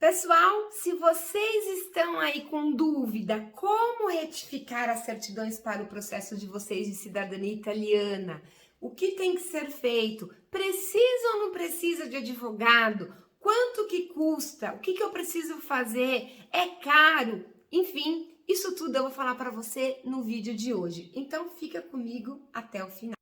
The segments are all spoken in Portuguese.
Pessoal, se vocês estão aí com dúvida como retificar as certidões para o processo de vocês de cidadania italiana, o que tem que ser feito? Precisa ou não precisa de advogado? Quanto que custa? O que eu preciso fazer? É caro? Enfim, isso tudo eu vou falar para você no vídeo de hoje. Então fica comigo até o final.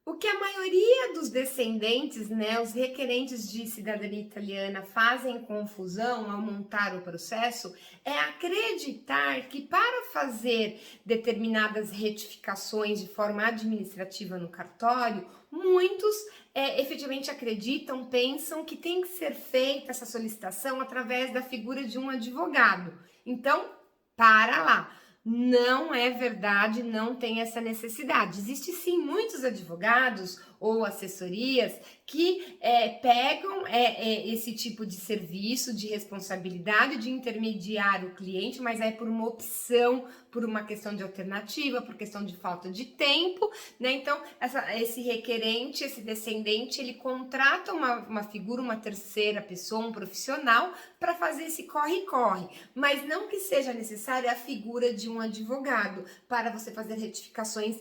O que a maioria dos descendentes, os requerentes de cidadania italiana fazem confusão ao montar o processo é acreditar que para fazer determinadas retificações de forma administrativa no cartório, muitos efetivamente acreditam, pensam que tem que ser feita essa solicitação através da figura de um advogado. Então, para lá. Não é verdade, não tem essa necessidade. Existe sim muitos advogados ou assessorias que pegam esse tipo de serviço, de responsabilidade de intermediar o cliente, mas é por uma opção, por uma questão de alternativa, por questão de falta de tempo, né? Então, esse requerente, esse descendente, ele contrata uma figura, uma terceira pessoa, um profissional, para fazer esse corre-corre, mas não que seja necessária a figura de um advogado para você fazer retificações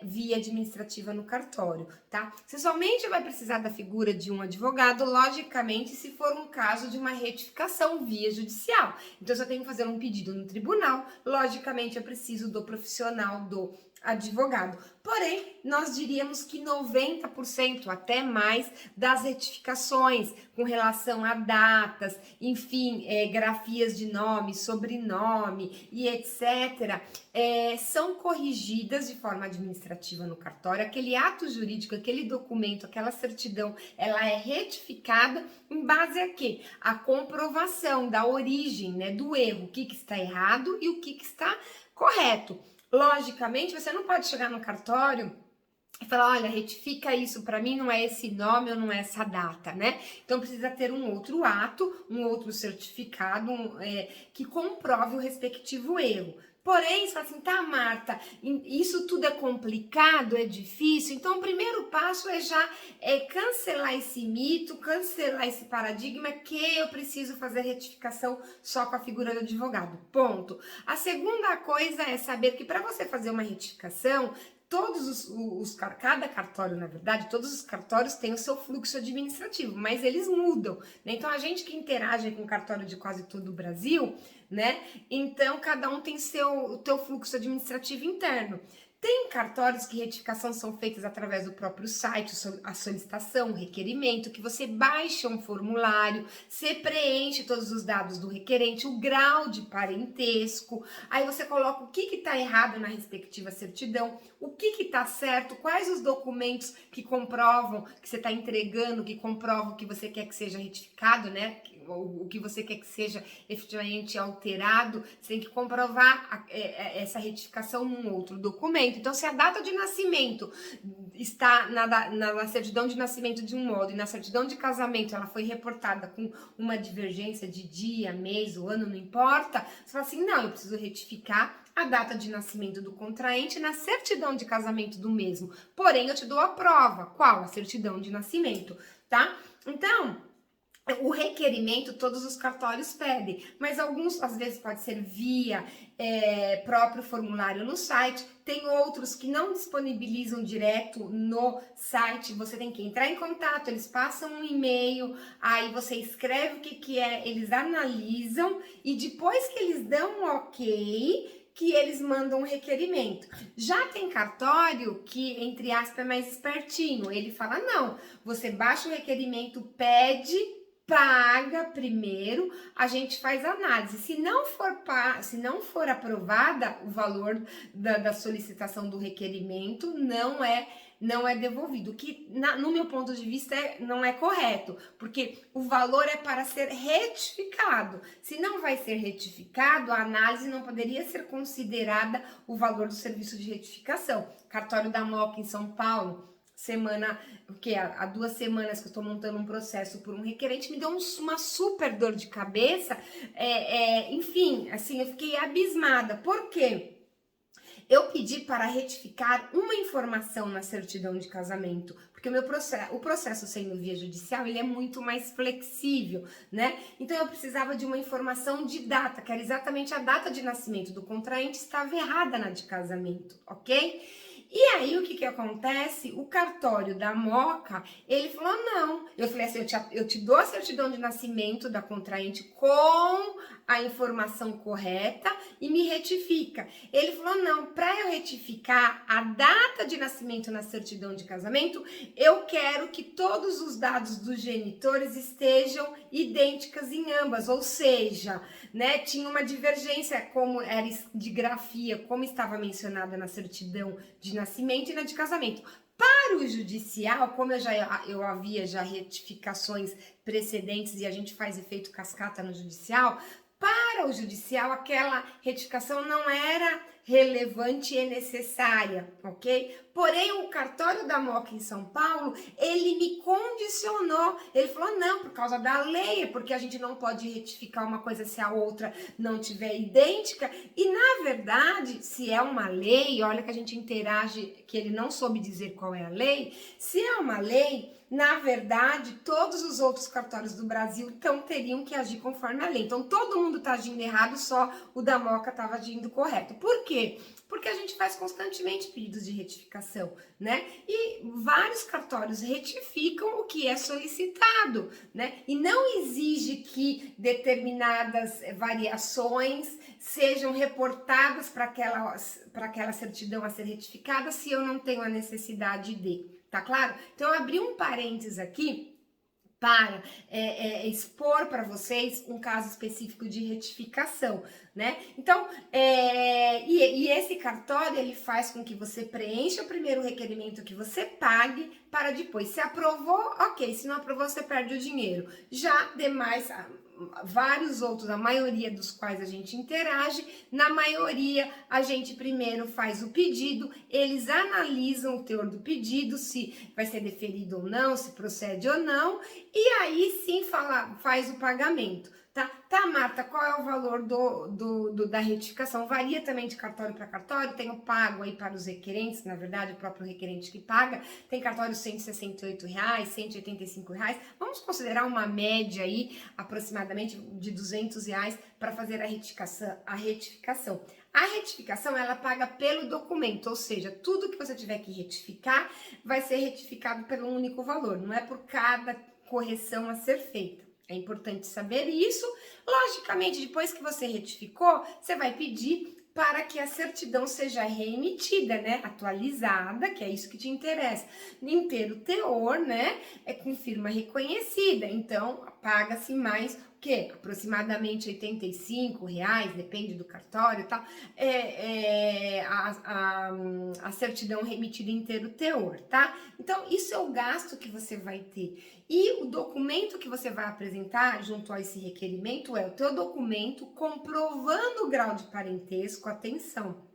via administrativa no cartório, tá? Você somente vai precisar da figura de um advogado, logicamente, se for um caso de uma retificação via judicial. Então, se eu tenho que fazer um pedido no tribunal, logicamente eu preciso do profissional do advogado. Porém, nós diríamos que 90%, até mais, das retificações com relação a datas, enfim, grafias de nome, sobrenome e etc., são corrigidas de forma administrativa no cartório. Aquele ato jurídico, aquele documento, aquela certidão, ela é retificada em base a quê? A comprovação da origem, do erro, o que está errado e o que está correto. Logicamente, você não pode chegar no cartório e falar, olha, retifica isso para mim, não é esse nome ou não é essa data, né? Então, precisa ter um outro ato, um outro certificado que comprove o respectivo erro. Porém, você fala assim, tá, Marta, isso tudo é complicado, é difícil, então o primeiro passo é já cancelar esse mito, cancelar esse paradigma que eu preciso fazer retificação só com a figura do advogado, ponto. A segunda coisa é saber que para você fazer uma retificação, cada cartório, na verdade, todos os cartórios têm o seu fluxo administrativo, mas eles mudam, né? Então, a gente que interage com o cartório de quase todo o Brasil, né? Então, cada um tem o teu fluxo administrativo interno. Tem cartórios que retificação são feitas através do próprio site, a solicitação, o requerimento, que você baixa um formulário, você preenche todos os dados do requerente, o grau de parentesco, aí você coloca o que está errado na respectiva certidão, o que está certo, quais os documentos que comprovam que você está entregando, que comprovam que você quer que seja retificado, né? O que você quer que seja efetivamente alterado, você tem que comprovar essa retificação num outro documento. Então, se a data de nascimento está na certidão de nascimento de um modo e na certidão de casamento ela foi reportada com uma divergência de dia, mês ou ano, não importa, você fala assim, não, eu preciso retificar a data de nascimento do contraente na certidão de casamento do mesmo. Porém, eu te dou a prova. Qual? A certidão de nascimento, tá? Então, o requerimento todos os cartórios pedem, mas alguns às vezes pode ser via próprio formulário no site, tem outros que não disponibilizam direto no site, você tem que entrar em contato, eles passam um e-mail, aí você escreve o que é, eles analisam e depois que eles dão um ok, que eles mandam um requerimento. Já tem cartório que, entre aspas, é mais espertinho, ele fala, não, você baixa o requerimento, pede, paga primeiro, a gente faz análise. Se não for aprovada o valor da solicitação do requerimento, não é devolvido, que no meu ponto de vista não é correto, porque o valor é para ser retificado. Se não vai ser retificado, a análise não poderia ser considerada o valor do serviço de retificação. Cartório da Moca em São Paulo, há 2 semanas que eu estou montando um processo por um requerente, me deu uma super dor de cabeça, enfim, assim, eu fiquei abismada. Por quê? Eu pedi para retificar uma informação na certidão de casamento, porque porque o processo sendo via judicial, ele é muito mais flexível, né? Então eu precisava de uma informação de data, que era exatamente a data de nascimento do contraente estava errada na de casamento, ok? E aí, o que acontece? O cartório da Moca, ele falou, não. Eu falei assim, eu te dou a certidão de nascimento da contraente com a informação correta e me retifica. Ele falou, não, para eu retificar a data de nascimento na certidão de casamento, eu quero que todos os dados dos genitores estejam idênticas em ambas, ou seja, né, tinha uma divergência como era de grafia, como estava mencionada na certidão de nascimento e na de casamento. Para o judicial, como eu havia já retificações precedentes e a gente faz efeito cascata no judicial, para o judicial aquela retificação não era relevante e necessária, ok? Porém, o cartório da Moca em São Paulo, ele me condicionou. Ele falou, não, por causa da lei, porque a gente não pode retificar uma coisa se a outra não tiver idêntica. E, na verdade, se é uma lei, olha que a gente interage, que ele não soube dizer qual é a lei, se é uma lei, na verdade, todos os outros cartórios do Brasil teriam que agir conforme a lei. Então, todo mundo está agindo errado, só o da Moca estava agindo correto. Por quê? Porque a gente faz constantemente pedidos de retificação, né? E vários cartórios retificam o que é solicitado, né? E não exige que determinadas variações sejam reportadas para aquela certidão a ser retificada se eu não tenho a necessidade de. Tá claro? Então, eu abri um parênteses aqui para expor para vocês um caso específico de retificação, né? Então, esse cartório, ele faz com que você preencha o primeiro requerimento, que você pague, para depois, se aprovou, ok, se não aprovou, você perde o dinheiro. Já demais, vários outros, a maioria dos quais a gente interage, na maioria a gente primeiro faz o pedido, eles analisam o teor do pedido, se vai ser deferido ou não, se procede ou não, e aí sim faz o pagamento. Tá, Marta, qual é o valor da retificação? Varia também de cartório para cartório, tem o pago aí para os requerentes, na verdade o próprio requerente que paga, tem cartório R$ 168, R$ 185, vamos considerar uma média aí, aproximadamente de R$ 200 para fazer a retificação. A retificação, ela paga pelo documento, ou seja, tudo que você tiver que retificar vai ser retificado pelo único valor, não é por cada correção a ser feita. É importante saber isso. Logicamente, depois que você retificou, você vai pedir para que a certidão seja reemitida, né? Atualizada, que é isso que te interessa. Inteiro teor, né? Com firma reconhecida. Então, paga-se mais o quê? Aproximadamente R$ 85, depende do cartório e tal. A certidão remetida inteiro teor, tá? Então, isso é o gasto que você vai ter. E o documento que você vai apresentar junto a esse requerimento é o teu documento comprovando o grau de parentesco. Atenção,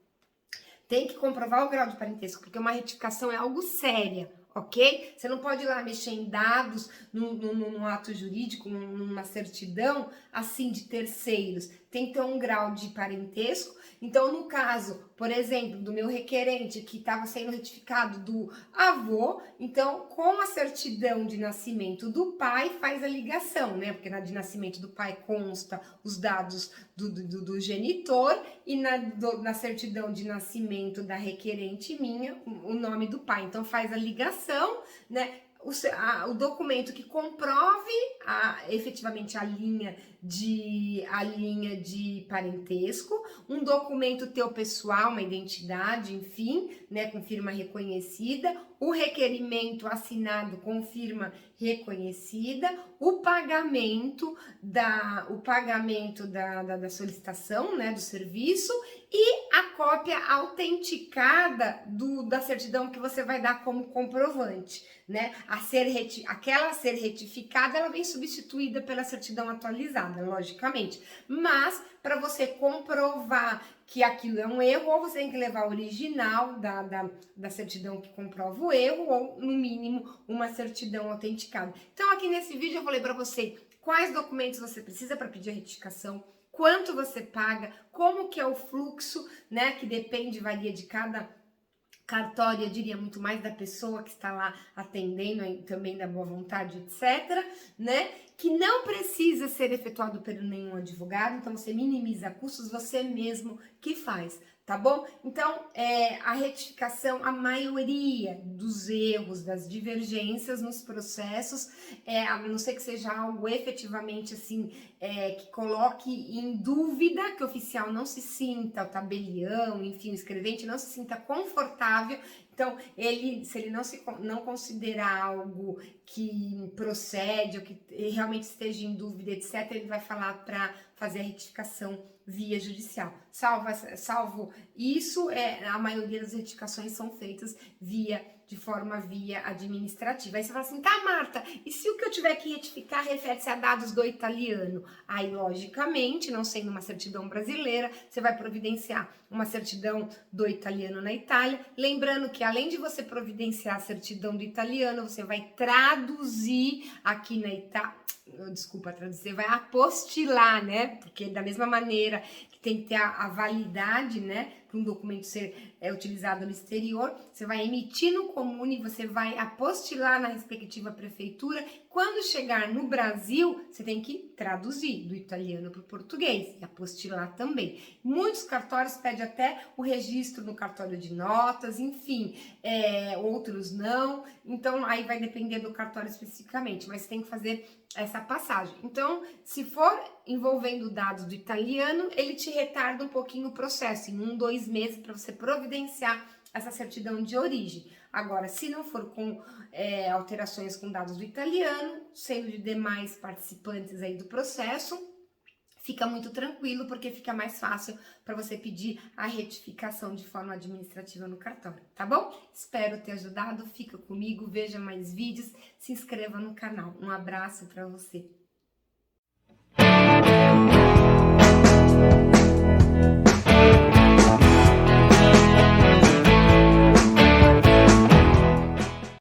tem que comprovar o grau de parentesco, porque uma retificação é algo séria, ok? Você não pode ir lá mexer em dados num ato jurídico, numa certidão, assim, de terceiros. Tem que ter um grau de parentesco. Então, no caso, por exemplo, do meu requerente que estava sendo retificado do avô, então, com a certidão de nascimento do pai, faz a ligação, né? Porque na de nascimento do pai consta os dados do genitor e na certidão de nascimento da requerente minha, o nome do pai. Então, faz a ligação, né? O documento que comprove efetivamente a linha de parentesco, um documento teu pessoal, uma identidade, enfim, né, com firma reconhecida, o requerimento assinado com firma reconhecida, o pagamento da solicitação, né, do serviço e a cópia autenticada da certidão que você vai dar como comprovante, né? Aquela a ser retificada, ela vem substituída pela certidão atualizada, logicamente. Mas, para você comprovar que aquilo é um erro, ou você tem que levar o original da certidão que comprova o erro, ou, no mínimo, uma certidão autenticada. Então, aqui nesse vídeo eu falei para você quais documentos você precisa para pedir a retificação, quanto você paga, como que é o fluxo, né, que depende, varia de cada cartório, eu diria muito mais da pessoa que está lá atendendo, também da boa vontade, etc., né? Que não precisa ser efetuado por nenhum advogado, então você minimiza custos, você mesmo que faz, tá bom? Então, a retificação, a maioria dos erros, das divergências nos processos, a não ser que seja algo efetivamente assim, que coloque em dúvida, que o oficial não se sinta, o tabelião, enfim, o escrevente não se sinta confortável. Então, se ele não considerar algo que procede ou que realmente esteja em dúvida, etc., ele vai falar para fazer a retificação via judicial. Salvo isso, a maioria das retificações são feitas de forma via administrativa. Aí você fala assim, tá, Marta, e se o que eu tiver que retificar refere-se a dados do italiano? Aí, logicamente, não sendo uma certidão brasileira, você vai providenciar uma certidão do italiano na Itália. Lembrando que, além de você providenciar a certidão do italiano, você vai traduzir aqui na Itália, desculpa, traduzir, vai apostilar, né? Porque da mesma maneira que tem que ter a validade, né? Para um documento ser utilizado no exterior, você vai emitir no comune, você vai apostilar na respectiva prefeitura. Quando chegar no Brasil, você tem que traduzir do italiano para o português e apostilar também. Muitos cartórios pedem até o registro no cartório de notas, enfim, outros não. Então, aí vai depender do cartório especificamente, mas tem que fazer essa passagem. Então, se for envolvendo dados do italiano, ele te retarda um pouquinho o processo, em 2 meses, para você providenciar essa certidão de origem. Agora, se não for com alterações com dados do italiano, sendo de demais participantes aí do processo, fica muito tranquilo, porque fica mais fácil para você pedir a retificação de forma administrativa no cartório, tá bom? Espero ter ajudado, fica comigo, veja mais vídeos, se inscreva no canal. Um abraço para você.